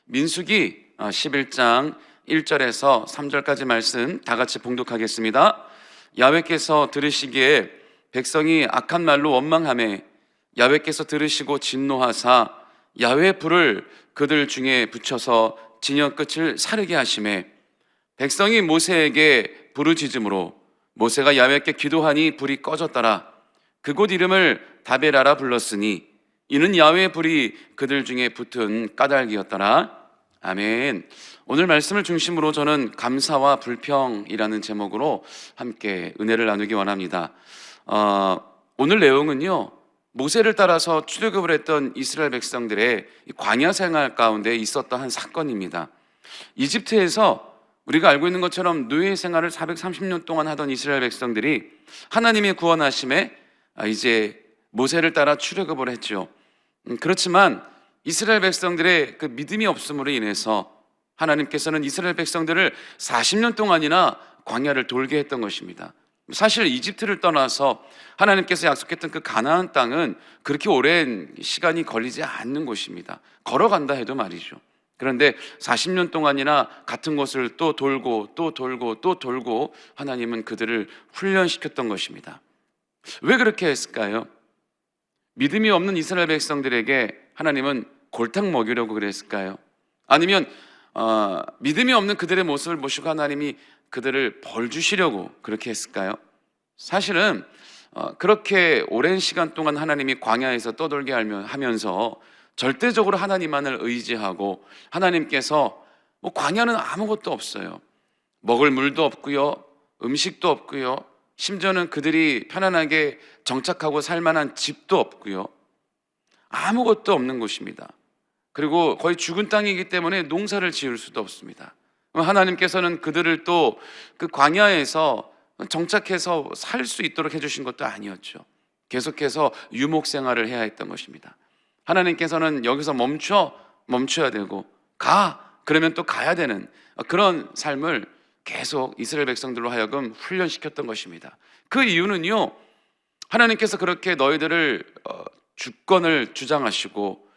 민수기 11장 1절에서 3절까지 말씀 다 같이 봉독하겠습니다. 야훼께서 들으시기에 백성이 악한 말로 원망하매 야훼께서 들으시고 진노하사 야훼 불을 그들 중에 붙여서 진영 끝을 사르게 하시매 백성이 모세에게 부르짖음으로 모세가 야훼께 기도하니 불이 꺼졌더라. 그곳 이름을 다베라라 불렀으니 이는 야훼 불이 그들 중에 붙은 까닭이었더라. 아멘. 오늘 말씀을 중심으로 저는 감사와 불평이라는 제목으로 함께 은혜를 나누기 원합니다. 오늘 내용은요, 모세를 따라서 출애굽을 했던 이스라엘 백성들의 광야 생활 가운데 있었던 한 사건입니다. 이집트에서 우리가 알고 있는 것처럼 노예 생활을 430년 동안 하던 이스라엘 백성들이 하나님의 구원하심에 이제 모세를 따라 출애굽을 했죠. 그렇지만 이스라엘 백성들의 그 믿음이 없음으로 인해서 하나님께서는 이스라엘 백성들을 40년 동안이나 광야를 돌게 했던 것입니다. 사실 이집트를 떠나서 하나님께서 약속했던 그 가나안 땅은 그렇게 오랜 시간이 걸리지 않는 곳입니다. 걸어간다 해도 말이죠. 그런데 40년 동안이나 같은 곳을 또 돌고 또 돌고 또 돌고 하나님은 그들을 훈련시켰던 것입니다. 왜 그렇게 했을까요? 믿음이 없는 이스라엘 백성들에게 하나님은 골탕 먹이려고 그랬을까요? 아니면 믿음이 없는 그들의 모습을 보시고 하나님이 그들을 벌 주시려고 그렇게 했을까요? 사실은 그렇게 오랜 시간 동안 하나님이 광야에서 떠돌게 하면서 절대적으로 하나님만을 의지하고 하나님께서 광야는 아무것도 없어요. 먹을 물도 없고요, 음식도 없고요, 심지어는 그들이 편안하게 정착하고 살 만한 집도 없고요, 아무것도 없는 곳입니다. 그리고 거의 죽은 땅이기 때문에 농사를 지을 수도 없습니다. 하나님께서는 그들을 또 그 광야에서 정착해서 살 수 있도록 해주신 것도 아니었죠. 계속해서 유목 생활을 해야 했던 것입니다. 하나님께서는 여기서 멈춰야 되고 그러면 또 가야 되는 그런 삶을 계속 이스라엘 백성들로 하여금 훈련시켰던 것입니다. 그 이유는요, 하나님께서 그렇게 너희들을 주권을 주장하시고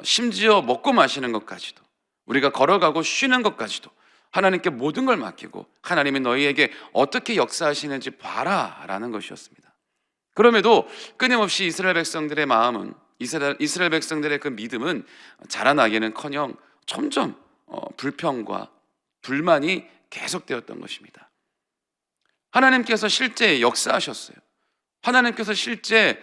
심지어 먹고 마시는 것까지도, 우리가 걸어가고 쉬는 것까지도 하나님께 모든 걸 맡기고 하나님이 너희에게 어떻게 역사하시는지 봐라 라는 것이었습니다. 그럼에도 끊임없이 이스라엘 백성들의 마음은, 이스라엘 백성들의 그 믿음은 자라나기는커녕 점점 불평과 불만이 계속되었던 것입니다. 하나님께서 실제 역사하셨어요. 하나님께서 실제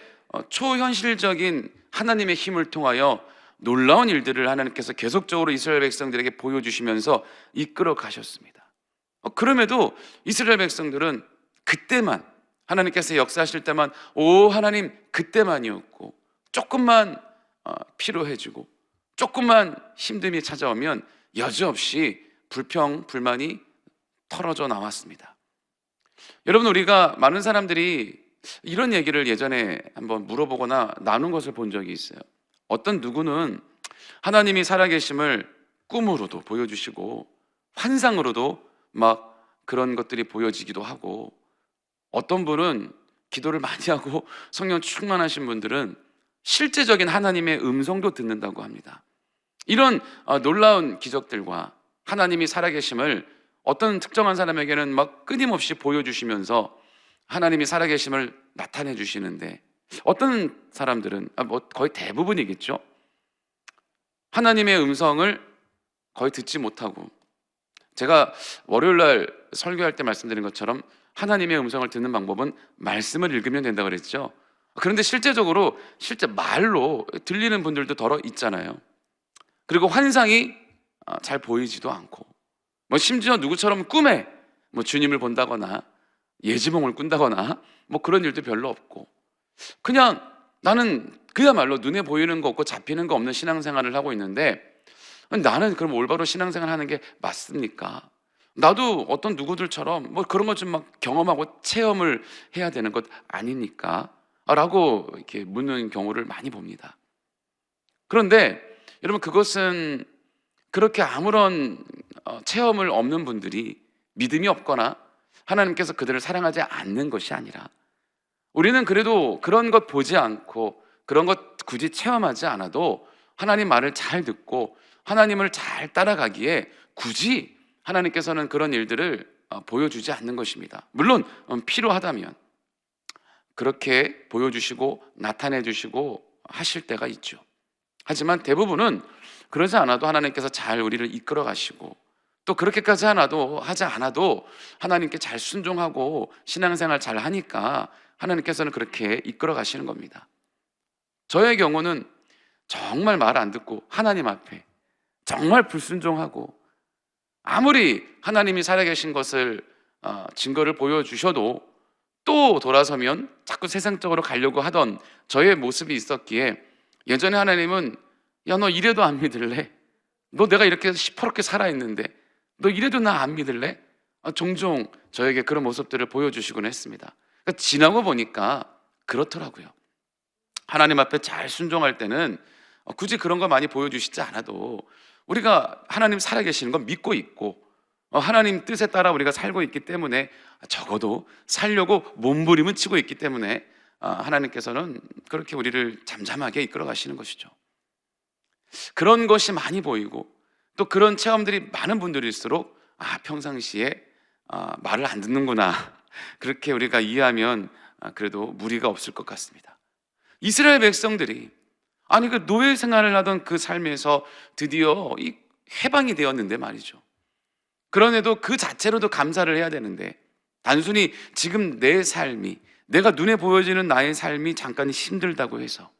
초현실적인 하나님의 힘을 통하여 놀라운 일들을 하나님께서 계속적으로 이스라엘 백성들에게 보여주시면서 이끌어 가셨습니다. 그럼에도 이스라엘 백성들은 그때만, 하나님께서 역사하실 때만 하나님 그때만이었고, 조금만 피로해지고 조금만 힘듦이 찾아오면 여지없이 불평, 불만이 털어져 나왔습니다. 여러분, 우리가 많은 사람들이 이런 얘기를 예전에 한번 물어보거나 나눈 것을 본 적이 있어요. 어떤 누구는 하나님이 살아계심을 꿈으로도 보여주시고 환상으로도 막 그런 것들이 보여지기도 하고, 어떤 분은 기도를 많이 하고 성령 충만하신 분들은 실제적인 하나님의 음성도 듣는다고 합니다. 이런 놀라운 기적들과 하나님이 살아계심을 어떤 특정한 사람에게는 막 끊임없이 보여주시면서 하나님이 살아계심을 나타내 주시는데, 어떤 사람들은 거의 대부분이겠죠, 하나님의 음성을 거의 듣지 못하고, 제가 월요일날 설교할 때 말씀드린 것처럼 하나님의 음성을 듣는 방법은 말씀을 읽으면 된다고 그랬죠. 그런데 실제 말로 들리는 분들도 더러 있잖아요. 그리고 환상이 잘 보이지도 않고, 심지어 누구처럼 꿈에 주님을 본다거나 예지몽을 꾼다거나 그런 일도 별로 없고, 그냥 나는 그야말로 눈에 보이는 거 없고 잡히는 거 없는 신앙생활을 하고 있는데, 나는 그럼 올바로 신앙생활 하는 게 맞습니까? 나도 어떤 누구들처럼 그런 것 좀 막 경험하고 체험을 해야 되는 것 아닙니까? 라고 이렇게 묻는 경우를 많이 봅니다. 그런데 여러분, 그것은 그렇게 아무런 체험을 없는 분들이 믿음이 없거나 하나님께서 그들을 사랑하지 않는 것이 아니라, 우리는 그래도 그런 것 보지 않고 그런 것 굳이 체험하지 않아도 하나님 말을 잘 듣고 하나님을 잘 따라가기에 굳이 하나님께서는 그런 일들을 보여주지 않는 것입니다. 물론 필요하다면 그렇게 보여주시고 나타내 주시고 하실 때가 있죠. 하지만 대부분은 그러지 않아도 하나님께서 잘 우리를 이끌어 가시고, 또 그렇게까지 하지 않아도 하나님께 잘 순종하고 신앙생활 잘 하니까 하나님께서는 그렇게 이끌어 가시는 겁니다. 저의 경우는 정말 말 안 듣고 하나님 앞에 정말 불순종하고, 아무리 하나님이 살아계신 것을 증거를 보여주셔도 또 돌아서면 자꾸 세상적으로 가려고 하던 저의 모습이 있었기에, 예전에 하나님은 야, 너 이래도 안 믿을래? 너 내가 이렇게 시퍼렇게 살아있는데 너 이래도 나 안 믿을래? 종종 저에게 그런 모습들을 보여주시곤 했습니다. 그러니까 지나고 보니까 그렇더라고요. 하나님 앞에 잘 순종할 때는 굳이 그런 거 많이 보여주시지 않아도 우리가 하나님 살아계시는 건 믿고 있고, 하나님 뜻에 따라 우리가 살고 있기 때문에, 적어도 살려고 몸부림은 치고 있기 때문에 하나님께서는 그렇게 우리를 잠잠하게 이끌어 가시는 것이죠. 그런 것이 많이 보이고 또 그런 체험들이 많은 분들일수록 평상시에 말을 안 듣는구나, 그렇게 우리가 이해하면 그래도 무리가 없을 것 같습니다. 이스라엘 백성들이 그 노예 생활을 하던 그 삶에서 드디어 해방이 되었는데 말이죠. 그런데도 그 자체로도 감사를 해야 되는데, 단순히 지금 내 삶이, 내가 눈에 보여지는 나의 삶이 잠깐 힘들다고 해서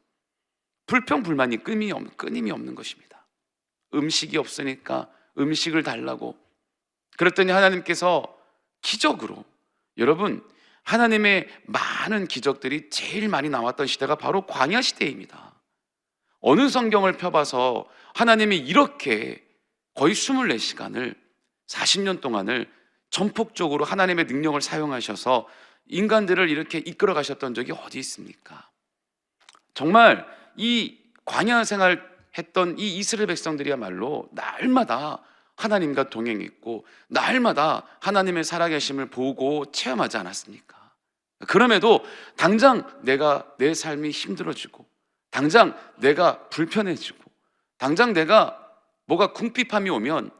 불평불만이 끊임이 없는 것입니다. 음식이 없으니까 음식을 달라고. 그랬더니 하나님께서 기적으로, 여러분, 하나님의 많은 기적들이 제일 많이 나왔던 시대가 바로 광야 시대입니다. 어느 성경을 펴봐서 하나님이 이렇게 거의 24시간을 40년 동안을 전폭적으로 하나님의 능력을 사용하셔서 인간들을 이렇게 이끌어 가셨던 적이 어디 있습니까? 정말 이 광야 생활 했던 이 이스라엘 백성들이야말로 날마다 하나님과 동행했고 날마다 하나님의 살아계심을 보고 체험하지 않았습니까? 그럼에도 당장 내 삶이 힘들어지고, 당장 내가 불편해지고, 당장 내가 뭐가 궁핍함이 오면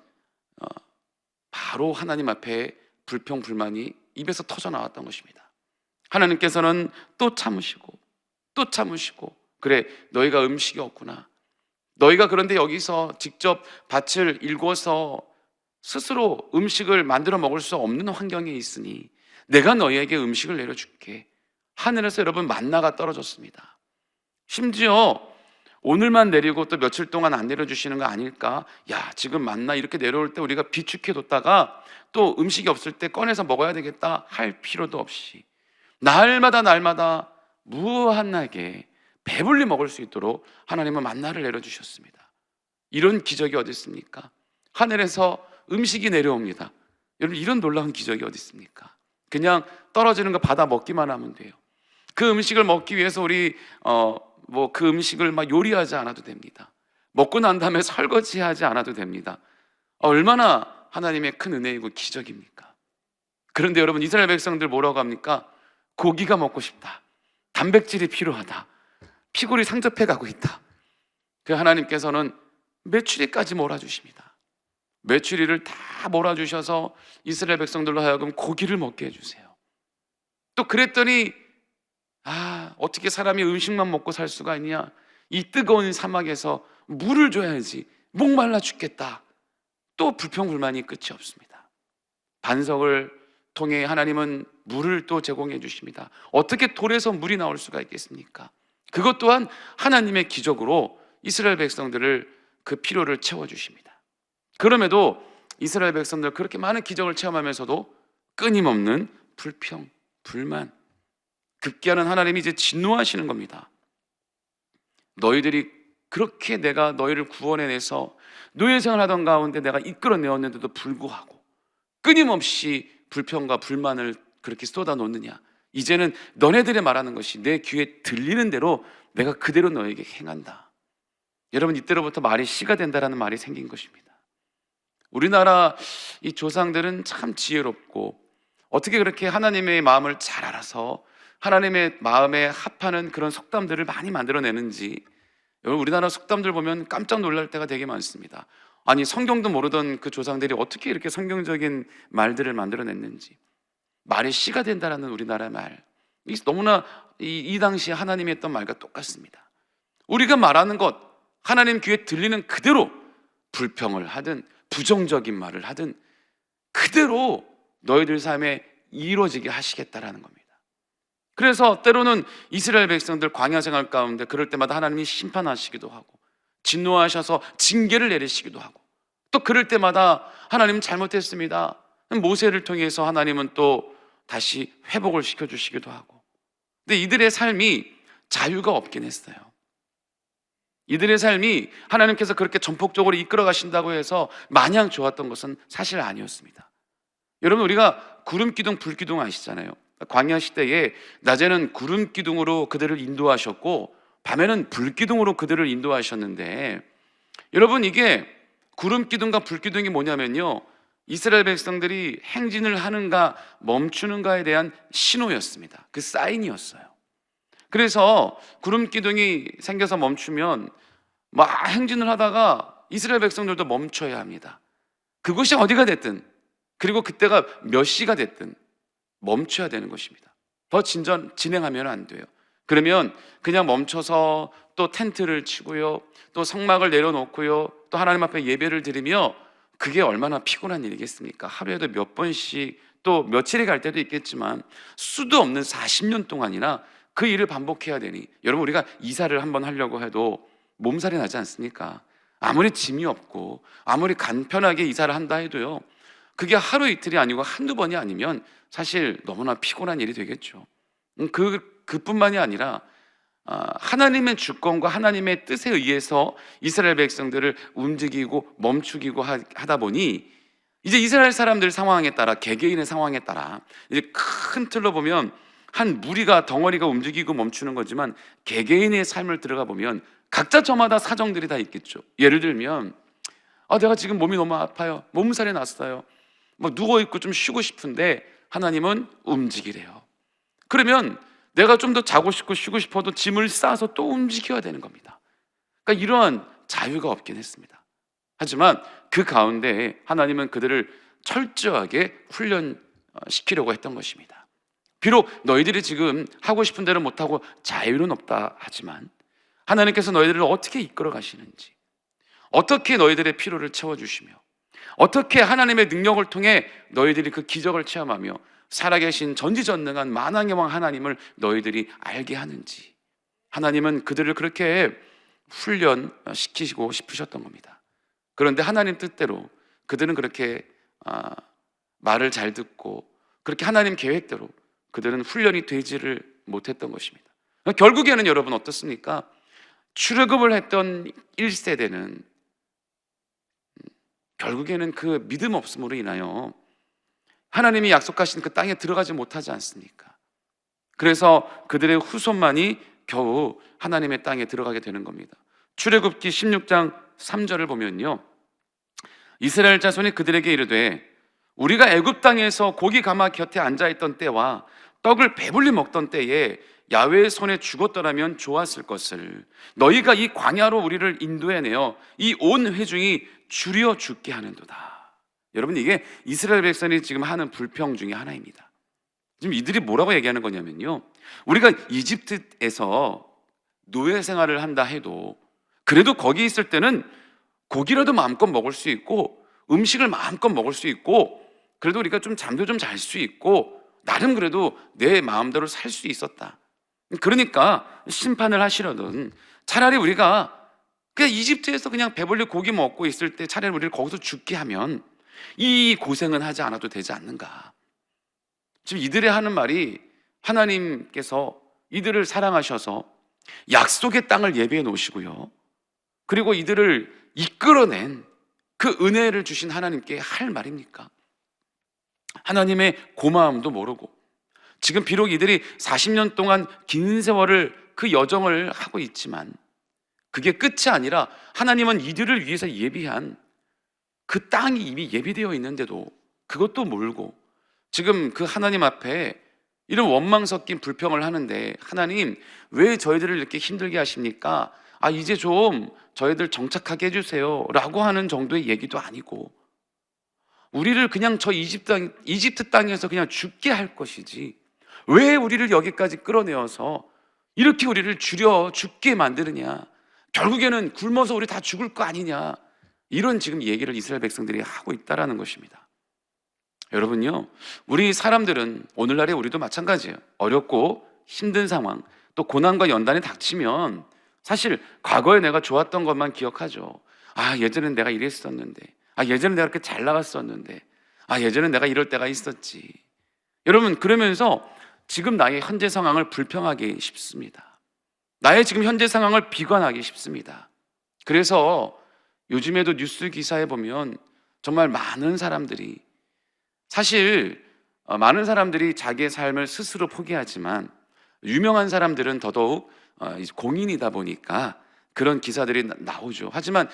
바로 하나님 앞에 불평불만이 입에서 터져 나왔던 것입니다. 하나님께서는 또 참으시고 또 참으시고, 그래, 너희가 음식이 없구나. 너희가 그런데 여기서 직접 밭을 일궈서 스스로 음식을 만들어 먹을 수 없는 환경에 있으니 내가 너희에게 음식을 내려줄게. 하늘에서 여러분 만나가 떨어졌습니다. 심지어 오늘만 내리고 또 며칠 동안 안 내려주시는 거 아닐까? 야, 지금 만나 이렇게 내려올 때 우리가 비축해뒀다가 또 음식이 없을 때 꺼내서 먹어야 되겠다 할 필요도 없이 날마다 무한하게 배불리 먹을 수 있도록 하나님은 만나를 내려주셨습니다. 이런 기적이 어디 있습니까? 하늘에서 음식이 내려옵니다. 여러분, 이런 놀라운 기적이 어디 있습니까? 그냥 떨어지는 거 받아 먹기만 하면 돼요. 그 음식을 먹기 위해서 우리 그 음식을 막 요리하지 않아도 됩니다. 먹고 난 다음에 설거지하지 않아도 됩니다. 얼마나 하나님의 큰 은혜이고 기적입니까? 그런데 여러분, 이스라엘 백성들 뭐라고 합니까? 고기가 먹고 싶다, 단백질이 필요하다, 피골이 상접해 가고 있다. 그 하나님께서는 메추리까지 몰아주십니다. 메추리를 다 몰아주셔서 이스라엘 백성들로 하여금 고기를 먹게 해주세요. 또 그랬더니 어떻게 사람이 음식만 먹고 살 수가 있냐? 이 뜨거운 사막에서 물을 줘야지, 목말라 죽겠다. 또 불평불만이 끝이 없습니다. 반석을 통해 하나님은 물을 또 제공해 주십니다. 어떻게 돌에서 물이 나올 수가 있겠습니까? 그것 또한 하나님의 기적으로 이스라엘 백성들을 그 필요를 채워주십니다. 그럼에도 이스라엘 백성들 그렇게 많은 기적을 체험하면서도 끊임없는 불평, 불만, 급기야는 하나님이 이제 진노하시는 겁니다. 너희들이 그렇게 내가 너희를 구원해내서 노예 생활하던 가운데 내가 이끌어내었는데도 불구하고 끊임없이 불평과 불만을 그렇게 쏟아놓느냐? 이제는 너네들이 말하는 것이 내 귀에 들리는 대로 내가 그대로 너에게 행한다. 여러분, 이때로부터 말이 씨가 된다라는 말이 생긴 것입니다. 우리나라 이 조상들은 참 지혜롭고 어떻게 그렇게 하나님의 마음을 잘 알아서 하나님의 마음에 합하는 그런 속담들을 많이 만들어내는지 여러분, 우리나라 속담들 보면 깜짝 놀랄 때가 되게 많습니다. 아니, 성경도 모르던 그 조상들이 어떻게 이렇게 성경적인 말들을 만들어냈는지. 말이 씨가 된다라는 우리나라 말, 이 너무나 이 당시 하나님이 했던 말과 똑같습니다. 우리가 말하는 것, 하나님 귀에 들리는 그대로 불평을 하든 부정적인 말을 하든 그대로 너희들 삶에 이루어지게 하시겠다라는 겁니다. 그래서 때로는 이스라엘 백성들 광야 생활 가운데 그럴 때마다 하나님이 심판하시기도 하고 진노하셔서 징계를 내리시기도 하고, 또 그럴 때마다 하나님은 잘못했습니다, 모세를 통해서 하나님은 또 다시 회복을 시켜주시기도 하고. 근데 이들의 삶이 자유가 없긴 했어요. 이들의 삶이 하나님께서 그렇게 전폭적으로 이끌어 가신다고 해서 마냥 좋았던 것은 사실 아니었습니다. 여러분, 우리가 구름기둥 불기둥 아시잖아요. 광야 시대에 낮에는 구름기둥으로 그들을 인도하셨고 밤에는 불기둥으로 그들을 인도하셨는데, 여러분, 이게 구름기둥과 불기둥이 뭐냐면요, 이스라엘 백성들이 행진을 하는가 멈추는가에 대한 신호였습니다. 그 사인이었어요. 그래서 구름기둥이 생겨서 멈추면 막 행진을 하다가 이스라엘 백성들도 멈춰야 합니다. 그곳이 어디가 됐든, 그리고 그때가 몇 시가 됐든 멈춰야 되는 것입니다. 더 진행하면 안 돼요. 그러면 그냥 멈춰서 또 텐트를 치고요, 또 성막을 내려놓고요, 또 하나님 앞에 예배를 드리며, 그게 얼마나 피곤한 일이겠습니까? 하루에도 몇 번씩, 또 며칠이 갈 때도 있겠지만 수도 없는 40년 동안이나 그 일을 반복해야 되니, 여러분, 우리가 이사를 한번 하려고 해도 몸살이 나지 않습니까? 아무리 짐이 없고 아무리 간편하게 이사를 한다 해도요, 그게 하루 이틀이 아니고 한두 번이 아니면 사실 너무나 피곤한 일이 되겠죠. 그뿐만이 아니라 하나님의 주권과 하나님의 뜻에 의해서 이스라엘 백성들을 움직이고 멈추기고 하다 보니, 이제 이스라엘 사람들 상황에 따라, 개개인의 상황에 따라, 이제 큰 틀로 보면 한 무리가, 덩어리가 움직이고 멈추는 거지만 개개인의 삶을 들어가 보면 각자 저마다 사정들이 다 있겠죠. 예를 들면 내가 지금 몸이 너무 아파요, 몸살이 났어요, 뭐 누워있고 좀 쉬고 싶은데 하나님은 움직이래요. 그러면 내가 좀 더 자고 싶고 쉬고 싶어도 짐을 싸서 또 움직여야 되는 겁니다. 그러니까 이러한 자유가 없긴 했습니다. 하지만 그 가운데 하나님은 그들을 철저하게 훈련시키려고 했던 것입니다. 비록 너희들이 지금 하고 싶은 대로 못하고 자유는 없다 하지만 하나님께서 너희들을 어떻게 이끌어 가시는지, 어떻게 너희들의 필요를 채워주시며, 어떻게 하나님의 능력을 통해 너희들이 그 기적을 체험하며 살아계신 전지전능한 만왕의 왕 하나님을 너희들이 알게 하는지, 하나님은 그들을 그렇게 훈련시키고 싶으셨던 겁니다. 그런데 하나님 뜻대로 그들은 그렇게 말을 잘 듣고 그렇게 하나님 계획대로 그들은 훈련이 되지를 못했던 것입니다. 결국에는 여러분 어떻습니까? 출애굽을 했던 1세대는 결국에는 그 믿음 없음으로 인하여 하나님이 약속하신 그 땅에 들어가지 못하지 않습니까? 그래서 그들의 후손만이 겨우 하나님의 땅에 들어가게 되는 겁니다. 출애굽기 16장 3절을 보면요, 이스라엘 자손이 그들에게 이르되 우리가 애굽 땅에서 고기 가마 곁에 앉아있던 때와 떡을 배불리 먹던 때에 야훼의 손에 죽었더라면 좋았을 것을, 너희가 이 광야로 우리를 인도해내어 이 온 회중이 줄여 죽게 하는도다. 여러분, 이게 이스라엘 백성이 지금 하는 불평 중에 하나입니다. 지금 이들이 뭐라고 얘기하는 거냐면요, 우리가 이집트에서 노예 생활을 한다 해도 그래도 거기 있을 때는 고기라도 마음껏 먹을 수 있고 음식을 마음껏 먹을 수 있고 그래도 우리가 좀 잠도 좀 잘 수 있고 나름 그래도 내 마음대로 살 수 있었다. 그러니까 심판을 하시려던 차라리 우리가 그냥 이집트에서 그냥 배불리 고기 먹고 있을 때 차라리 우리를 거기서 죽게 하면 이 고생은 하지 않아도 되지 않는가. 지금 이들의 하는 말이 하나님께서 이들을 사랑하셔서 약속의 땅을 예비해 놓으시고요, 그리고 이들을 이끌어낸 그 은혜를 주신 하나님께 할 말입니까? 하나님의 고마움도 모르고 지금 비록 이들이 40년 동안 긴 세월을 그 여정을 하고 있지만 그게 끝이 아니라 하나님은 이들을 위해서 예비한 그 땅이 이미 예비되어 있는데도 그것도 모르고 지금 그 하나님 앞에 이런 원망 섞인 불평을 하는데, 하나님 왜 저희들을 이렇게 힘들게 하십니까? 이제 좀 저희들 정착하게 해주세요 라고 하는 정도의 얘기도 아니고, 우리를 그냥 저 이집트 땅에서 그냥 죽게 할 것이지 왜 우리를 여기까지 끌어내어서 이렇게 우리를 죽게 만드느냐, 결국에는 굶어서 우리 다 죽을 거 아니냐, 이런 지금 얘기를 이스라엘 백성들이 하고 있다라는 것입니다. 여러분요, 우리 사람들은 오늘날에 우리도 마찬가지예요. 어렵고 힘든 상황, 또 고난과 연단이 닥치면 사실 과거에 내가 좋았던 것만 기억하죠. 예전엔 내가 이랬었는데, 예전엔 내가 그렇게 잘 나갔었는데, 예전엔 내가 이럴 때가 있었지. 여러분, 그러면서 지금 나의 현재 상황을 불평하기 쉽습니다. 나의 지금 현재 상황을 비관하기 쉽습니다. 그래서 요즘에도 뉴스 기사에 보면 정말 많은 사람들이 자기의 삶을 스스로 포기하지만, 유명한 사람들은 더더욱 공인이다 보니까 그런 기사들이 나오죠. 하지만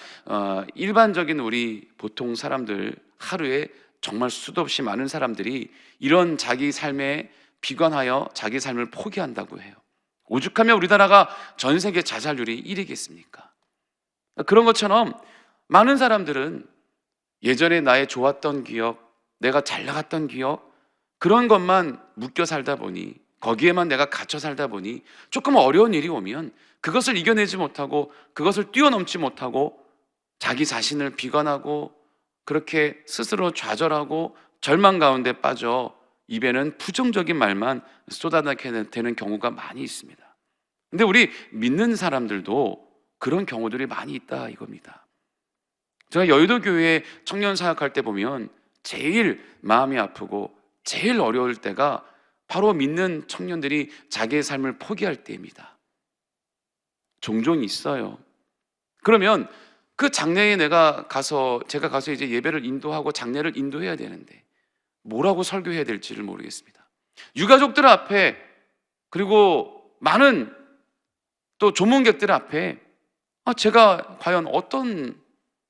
일반적인 우리 보통 사람들, 하루에 정말 수도 없이 많은 사람들이 이런 자기 삶에 비관하여 자기 삶을 포기한다고 해요. 오죽하면 우리나라가 전 세계 자살률이 1위겠습니까? 그런 것처럼 많은 사람들은 예전에 나의 좋았던 기억, 내가 잘 나갔던 기억, 그런 것만 묶여 살다 보니, 거기에만 내가 갇혀 살다 보니 조금 어려운 일이 오면 그것을 이겨내지 못하고, 그것을 뛰어넘지 못하고 자기 자신을 비관하고, 그렇게 스스로 좌절하고 절망 가운데 빠져 입에는 부정적인 말만 쏟아내게 되는 경우가 많이 있습니다. 근데 우리 믿는 사람들도 그런 경우들이 많이 있다 이겁니다. 제가 여의도 교회에 청년 사역할 때 보면 제일 마음이 아프고 제일 어려울 때가 바로 믿는 청년들이 자기의 삶을 포기할 때입니다. 종종 있어요. 그러면 그 장례에 제가 가서 이제 예배를 인도하고 장례를 인도해야 되는데 뭐라고 설교해야 될지를 모르겠습니다. 유가족들 앞에, 그리고 많은 또 조문객들 앞에 제가 과연 어떤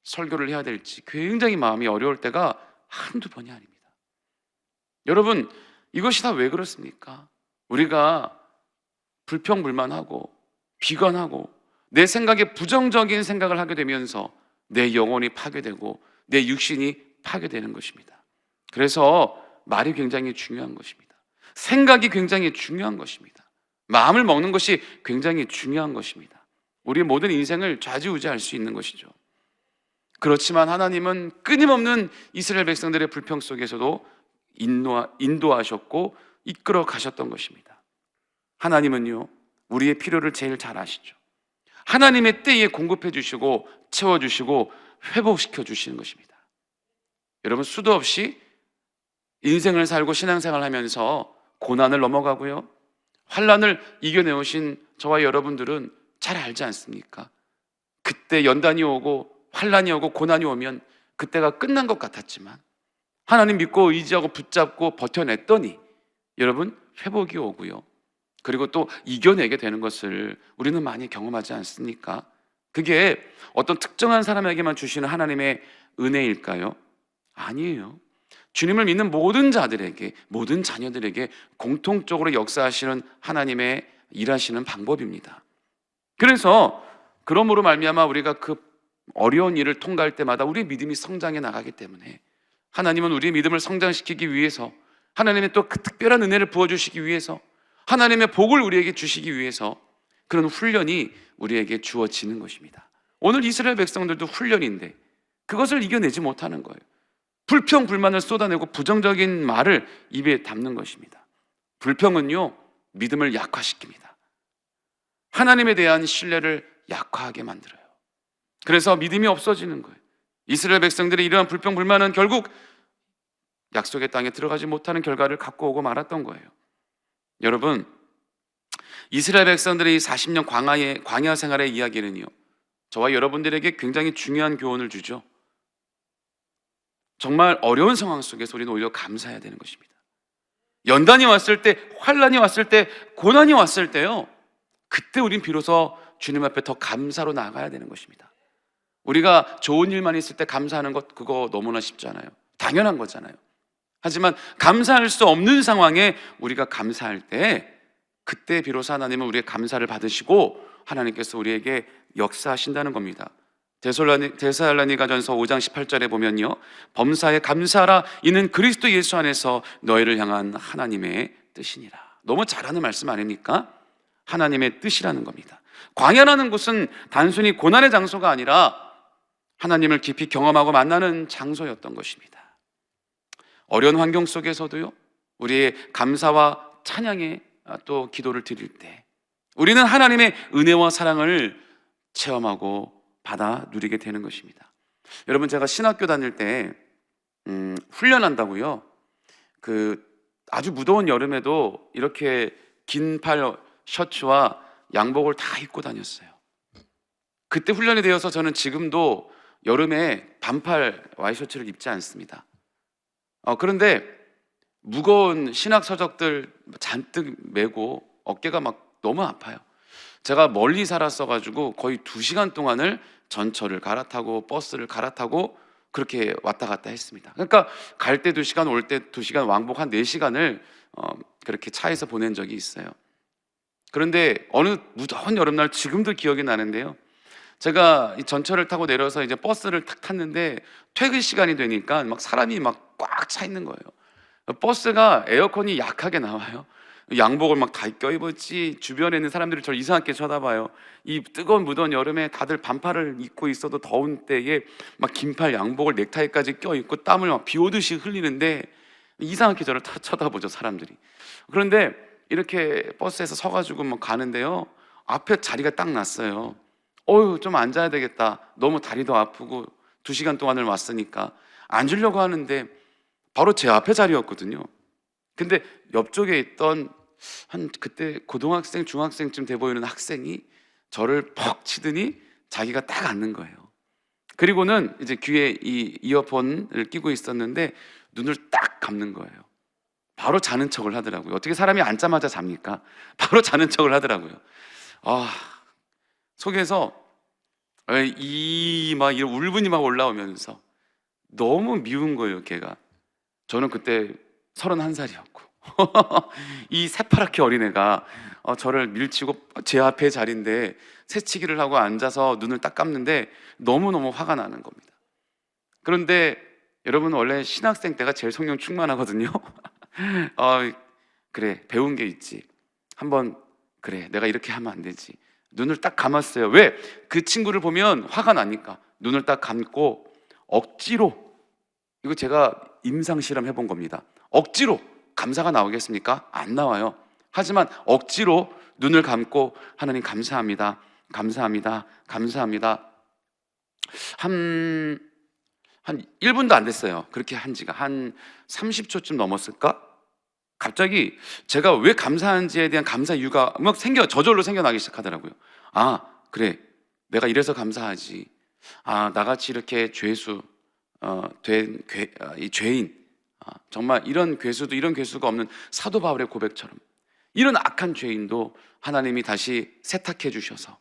설교를 해야 될지 굉장히 마음이 어려울 때가 한두 번이 아닙니다. 여러분, 이것이 다 왜 그렇습니까? 우리가 불평불만하고 비관하고 내 생각에 부정적인 생각을 하게 되면서 내 영혼이 파괴되고 내 육신이 파괴되는 것입니다. 그래서 말이 굉장히 중요한 것입니다. 생각이 굉장히 중요한 것입니다. 마음을 먹는 것이 굉장히 중요한 것입니다. 우리의 모든 인생을 좌지우지할 수 있는 것이죠. 그렇지만 하나님은 끊임없는 이스라엘 백성들의 불평 속에서도 인도하셨고 이끌어 가셨던 것입니다. 하나님은요, 우리의 필요를 제일 잘 아시죠. 하나님의 때에 공급해 주시고 채워주시고 회복시켜 주시는 것입니다. 여러분, 수도 없이 인생을 살고 신앙생활 하면서 고난을 넘어가고요, 환난을 이겨내오신 저와 여러분들은 잘 알지 않습니까? 그때 연단이 오고 환난이 오고 고난이 오면 그때가 끝난 것 같았지만 하나님 믿고 의지하고 붙잡고 버텨냈더니 여러분, 회복이 오고요, 그리고 또 이겨내게 되는 것을 우리는 많이 경험하지 않습니까? 그게 어떤 특정한 사람에게만 주시는 하나님의 은혜일까요? 아니에요. 주님을 믿는 모든 자들에게, 모든 자녀들에게 공통적으로 역사하시는 하나님의 일하시는 방법입니다. 그래서 그러므로 말미암아 우리가 그 어려운 일을 통과할 때마다 우리의 믿음이 성장해 나가기 때문에 하나님은 우리의 믿음을 성장시키기 위해서, 하나님의 또 그 특별한 은혜를 부어주시기 위해서, 하나님의 복을 우리에게 주시기 위해서 그런 훈련이 우리에게 주어지는 것입니다. 오늘 이스라엘 백성들도 훈련인데 그것을 이겨내지 못하는 거예요. 불평, 불만을 쏟아내고 부정적인 말을 입에 담는 것입니다. 불평은요, 믿음을 약화시킵니다. 하나님에 대한 신뢰를 약화하게 만들어요. 그래서 믿음이 없어지는 거예요. 이스라엘 백성들의 이러한 불평, 불만은 결국 약속의 땅에 들어가지 못하는 결과를 갖고 오고 말았던 거예요. 여러분, 이스라엘 백성들의 40년 광야 생활의 이야기는요, 저와 여러분들에게 굉장히 중요한 교훈을 주죠. 정말 어려운 상황 속에서 우리는 오히려 감사해야 되는 것입니다. 연단이 왔을 때, 환난이 왔을 때, 고난이 왔을 때요, 그때 우린 비로소 주님 앞에 더 감사로 나가야 되는 것입니다. 우리가 좋은 일만 있을 때 감사하는 것, 그거 너무나 쉽잖아요. 당연한 거잖아요. 하지만 감사할 수 없는 상황에 우리가 감사할 때, 그때 비로소 하나님은 우리의 감사를 받으시고 하나님께서 우리에게 역사하신다는 겁니다. 데살로니가전서 5장 18절에 보면요, 범사에 감사하라, 이는 그리스도 예수 안에서 너희를 향한 하나님의 뜻이니라. 너무 잘하는 말씀 아닙니까? 하나님의 뜻이라는 겁니다. 광야라는 곳은 단순히 고난의 장소가 아니라 하나님을 깊이 경험하고 만나는 장소였던 것입니다. 어려운 환경 속에서도요, 우리의 감사와 찬양의 또 기도를 드릴 때 우리는 하나님의 은혜와 사랑을 체험하고 받아 누리게 되는 것입니다. 여러분, 제가 신학교 다닐 때 훈련한다고요, 아주 무더운 여름에도 이렇게 긴팔 셔츠와 양복을 다 입고 다녔어요. 그때 훈련이 되어서 저는 지금도 여름에 반팔 와이셔츠를 입지 않습니다. 그런데 무거운 신학 서적들 잔뜩 메고 어깨가 막 너무 아파요. 제가 멀리 살았어가지고 거의 2시간 동안을 전철을 갈아타고 버스를 갈아타고 그렇게 왔다 갔다 했습니다. 그러니까 갈 때 2시간, 올 때 2시간, 왕복 한 4시간을 그렇게 차에서 보낸 적이 있어요. 그런데 어느 무더운 여름날, 지금도 기억이 나는데요, 제가 이 전철을 타고 내려서 이제 버스를 탁 탔는데 퇴근 시간이 되니까 막 사람이 막 꽉 차 있는 거예요. 버스가 에어컨이 약하게 나와요. 양복을 막 다 껴입었지 주변에 있는 사람들이 저를 이상하게 쳐다봐요. 이 뜨거운 무더운 여름에 다들 반팔을 입고 있어도 더운 때에 막 긴팔 양복을 넥타이까지 껴입고 땀을 막 비 오듯이 흘리는데 이상하게 저를 쳐다보죠, 사람들이. 그런데 이렇게 버스에서 서가지고 막 가는데요, 앞에 자리가 딱 났어요. 좀 앉아야 되겠다, 너무 다리도 아프고 2시간 동안을 왔으니까 앉으려고 하는데 바로 제 앞에 자리였거든요. 근데 옆쪽에 있던 그때 고등학생, 중학생쯤 돼 보이는 학생이 저를 퍽 치더니 자기가 딱 앉는 거예요. 그리고는 이제 귀에 이 이어폰을 끼고 있었는데 눈을 딱 감는 거예요. 바로 자는 척을 하더라고요. 어떻게 사람이 앉자마자 잡니까? 바로 자는 척을 하더라고요. 속에서 막 이런 울분이 막 올라오면서 너무 미운 거예요, 걔가. 저는 그때 31살이었고 이 새파랗게 어린애가 저를 밀치고 제 앞에 자리인데 새치기를 하고 앉아서 눈을 딱 감는데 너무너무 화가 나는 겁니다. 그런데 여러분, 원래 신학생 때가 제일 성령 충만하거든요. 그래, 배운 게 있지. 한번, 그래, 내가 이렇게 하면 안 되지. 눈을 딱 감았어요. 왜? 그 친구를 보면 화가 나니까. 눈을 딱 감고 억지로, 이거 제가 임상실험 해본 겁니다. 억지로 감사가 나오겠습니까? 안 나와요. 하지만 억지로 눈을 감고 하나님 감사합니다, 감사합니다, 감사합니다. 한 1분도 안 됐어요. 그렇게 한 지가 한 30초쯤 넘었을까? 갑자기 제가 왜 감사한지에 대한 감사 이유가 막 저절로 생겨나기 시작하더라고요. 그래, 내가 이래서 감사하지. 나같이 이렇게 죄수 된 이 죄인, 정말 이런 괴수가 없는 사도 바울의 고백처럼 이런 악한 죄인도 하나님이 다시 세탁해 주셔서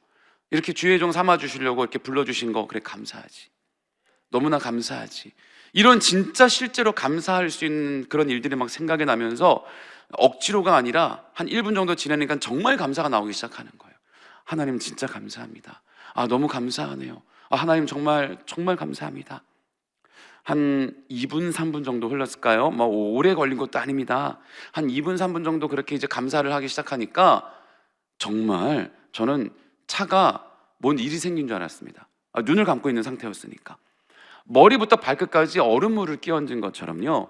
이렇게 주의 종 삼아 주시려고 이렇게 불러주신 거, 그래, 감사하지. 너무나 감사하지. 이런 진짜 실제로 감사할 수 있는 그런 일들이 막 생각이 나면서 억지로가 아니라 한 1분 정도 지나니까 정말 감사가 나오기 시작하는 거예요. 하나님 진짜 감사합니다. 너무 감사하네요. 하나님 정말 정말 감사합니다. 한 2분, 3분 정도 흘렀을까요? 오래 걸린 것도 아닙니다. 한 2분, 3분 정도 그렇게 이제 감사를 하기 시작하니까 정말 저는 차가 뭔 일이 생긴 줄 알았습니다. 눈을 감고 있는 상태였으니까. 머리부터 발끝까지 얼음물을 끼얹은 것처럼요,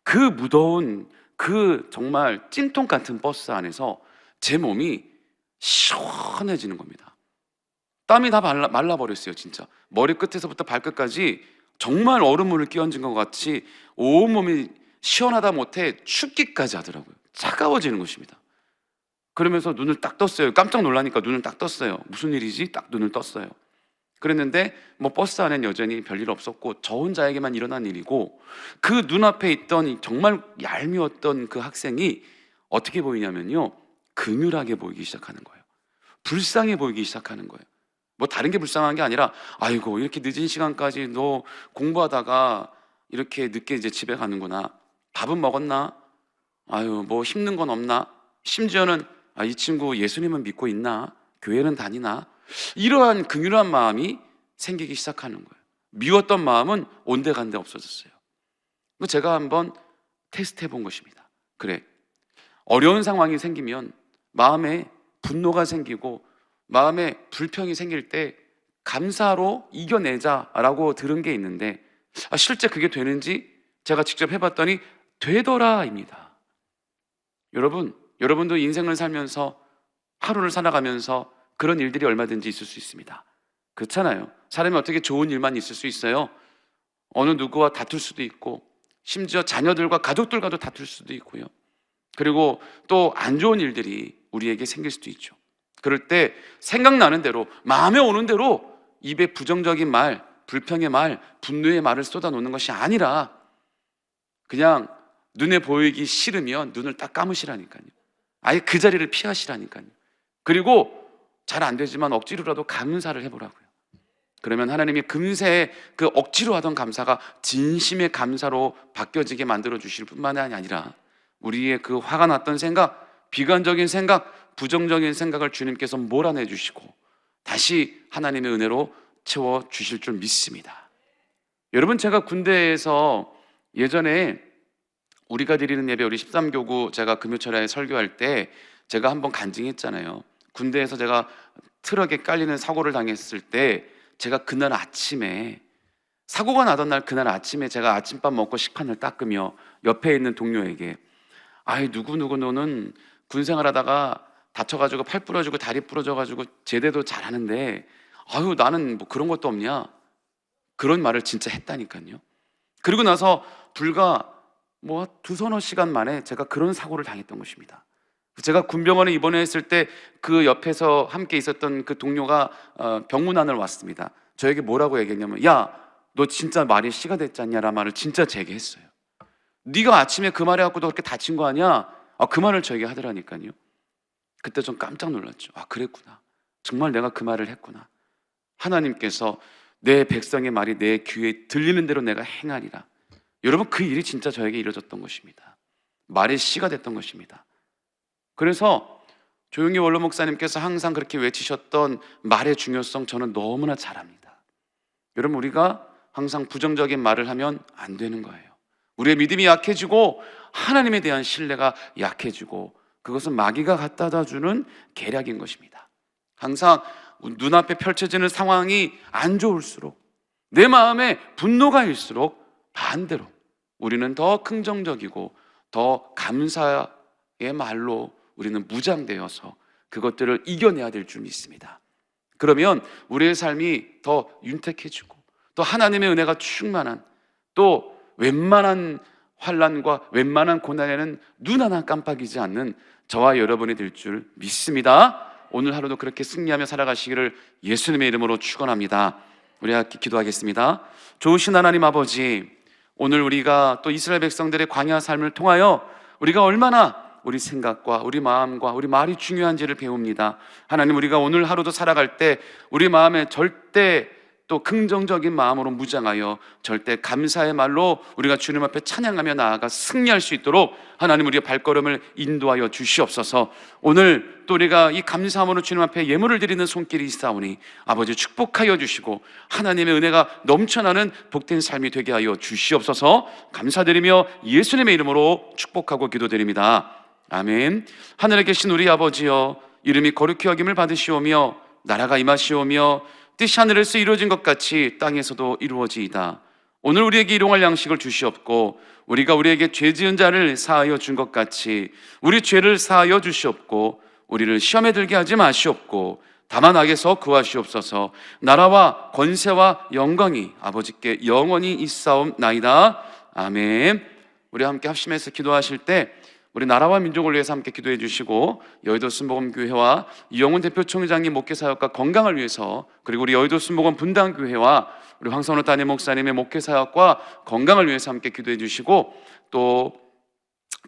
그 무더운 그 정말 찜통 같은 버스 안에서 제 몸이 시원해지는 겁니다. 땀이 다 말라버렸어요. 진짜 머리 끝에서부터 발끝까지 정말 얼음물을 끼얹은 것 같이 온몸이 시원하다 못해 춥기까지 하더라고요. 차가워지는 것입니다. 그러면서 눈을 딱 떴어요. 깜짝 놀라니까 눈을 딱 떴어요. 무슨 일이지? 딱 눈을 떴어요. 그랬는데 버스 안에는 여전히 별일 없었고 저 혼자에게만 일어난 일이고, 그 눈앞에 있던 정말 얄미웠던 그 학생이 어떻게 보이냐면요, 그늘하게 보이기 시작하는 거예요. 불쌍해 보이기 시작하는 거예요. 다른 게 불쌍한 게 아니라, 아이고, 이렇게 늦은 시간까지 너 공부하다가 이렇게 늦게 이제 집에 가는구나. 밥은 먹었나? 힘든 건 없나? 심지어는 이 친구 예수님은 믿고 있나? 교회는 다니나? 이러한 긍휼한 마음이 생기기 시작하는 거예요. 미웠던 마음은 온데간데 없어졌어요. 제가 한번 테스트 해본 것입니다. 그래, 어려운 상황이 생기면 마음에 분노가 생기고 마음에 불평이 생길 때 감사로 이겨내자라고 들은 게 있는데, 실제 그게 되는지 제가 직접 해봤더니 되더라입니다. 여러분도 인생을 살면서, 하루를 살아가면서 그런 일들이 얼마든지 있을 수 있습니다. 그렇잖아요. 사람이 어떻게 좋은 일만 있을 수 있어요? 어느 누구와 다툴 수도 있고, 심지어 자녀들과 가족들과도 다툴 수도 있고요. 그리고 또 안 좋은 일들이 우리에게 생길 수도 있죠. 그럴 때 생각나는 대로, 마음에 오는 대로 입에 부정적인 말, 불평의 말, 분노의 말을 쏟아놓는 것이 아니라 그냥 눈에 보이기 싫으면 눈을 딱 감으시라니까요. 아예 그 자리를 피하시라니까요. 그리고 잘 안 되지만 억지로라도 감사를 해보라고요. 그러면 하나님이 금세 그 억지로 하던 감사가 진심의 감사로 바뀌어지게 만들어 주실 뿐만 아니라 우리의 그 화가 났던 생각, 비관적인 생각, 부정적인 생각을 주님께서 몰아내 주시고 다시 하나님의 은혜로 채워 주실 줄 믿습니다. 여러분, 제가 군대에서 예전에 우리가 드리는 예배, 우리 13교구 제가 금요철야에 설교할 때 제가 한번 간증했잖아요. 군대에서 제가 트럭에 깔리는 사고를 당했을 때 제가 그날 아침에, 사고가 나던 날 그날 아침에 제가 아침밥 먹고 식판을 닦으며 옆에 있는 동료에게, 아이 누구누구 너는 군생활하다가 다쳐가지고 팔 부러지고 다리 부러져가지고 제대도 잘하는데 아유 나는 뭐 그런 것도 없냐, 그런 말을 진짜 했다니까요. 그리고 나서 불과 뭐 두서너 시간 만에 제가 그런 사고를 당했던 것입니다. 제가 군병원에 입원했을 때 그 옆에서 함께 있었던 그 동료가 병문안을 왔습니다. 저에게 뭐라고 얘기했냐면, 야, 너 진짜 말이 씨가 됐지 않냐라는 말을 진짜 제게 했어요. 네가 아침에 그 말 해갖고 너 그렇게 다친 거 아니야? 그 말을 저에게 하더라니까요. 그때 좀 깜짝 놀랐죠. 그랬구나, 정말 내가 그 말을 했구나. 하나님께서 내 백성의 말이 내 귀에 들리는 대로 내가 행하리라. 여러분, 그 일이 진짜 저에게 이루어졌던 것입니다. 말이 씨가 됐던 것입니다. 그래서 조용히 원로 목사님께서 항상 그렇게 외치셨던 말의 중요성 저는 너무나 잘 압니다. 여러분, 우리가 항상 부정적인 말을 하면 안 되는 거예요. 우리의 믿음이 약해지고 하나님에 대한 신뢰가 약해지고 그것은 마귀가 갖다 주는 계략인 것입니다. 항상 눈앞에 펼쳐지는 상황이 안 좋을수록, 내 마음에 분노가 일수록 반대로 우리는 더 긍정적이고 더 감사의 말로 우리는 무장되어서 그것들을 이겨내야 될 줄 믿습니다. 그러면 우리의 삶이 더 윤택해지고 또 하나님의 은혜가 충만한, 또 웬만한 환난과 웬만한 고난에는 눈 하나 깜빡이지 않는 저와 여러분이 될 줄 믿습니다. 오늘 하루도 그렇게 승리하며 살아가시기를 예수님의 이름으로 축원합니다. 우리 함께 기도하겠습니다. 좋으신 하나님 아버지, 오늘 우리가 또 이스라엘 백성들의 광야 삶을 통하여 우리가 얼마나 우리 생각과 우리 마음과 우리 말이 중요한지를 배웁니다. 하나님, 우리가 오늘 하루도 살아갈 때 우리 마음에 절대 또 긍정적인 마음으로 무장하여 절대 감사의 말로 우리가 주님 앞에 찬양하며 나아가 승리할 수 있도록 하나님 우리의 발걸음을 인도하여 주시옵소서. 오늘 또 우리가 이 감사함으로 주님 앞에 예물을 드리는 손길이 있사오니 아버지 축복하여 주시고 하나님의 은혜가 넘쳐나는 복된 삶이 되게 하여 주시옵소서. 감사드리며 예수님의 이름으로 축복하고 기도드립니다. 아멘. 하늘에 계신 우리 아버지여, 이름이 거룩히 여김을 받으시오며 나라가 임하시오며 뜻이 하늘에서 이루어진 것 같이 땅에서도 이루어지이다. 오늘 우리에게 일용할 양식을 주시옵고 우리가 우리에게 죄 지은 자를 사하여 준 것 같이 우리 죄를 사하여 주시옵고 우리를 시험에 들게 하지 마시옵고 다만 악에서 구하시옵소서. 나라와 권세와 영광이 아버지께 영원히 있사옵나이다. 아멘. 우리 함께 합심해서 기도하실 때 우리 나라와 민족을 위해서 함께 기도해 주시고, 여의도 순복음교회와 이영훈 대표총회장님 목회사역과 건강을 위해서, 그리고 우리 여의도 순복음 분당교회와 우리 황선호 담임 목사님의 목회사역과 건강을 위해서 함께 기도해 주시고, 또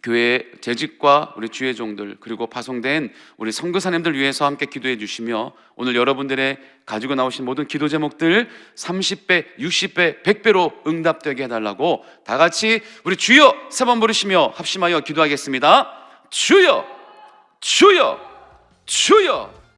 교회 재직과 우리 주의 종들 그리고 파송된 우리 선교사님들 위해서 함께 기도해 주시며, 오늘 여러분들의 가지고 나오신 모든 기도 제목들 30배, 60배, 100배로 응답되게 해달라고 다 같이 우리 주여 3번 부르시며 합심하여 기도하겠습니다. 주여, 주여, 주여.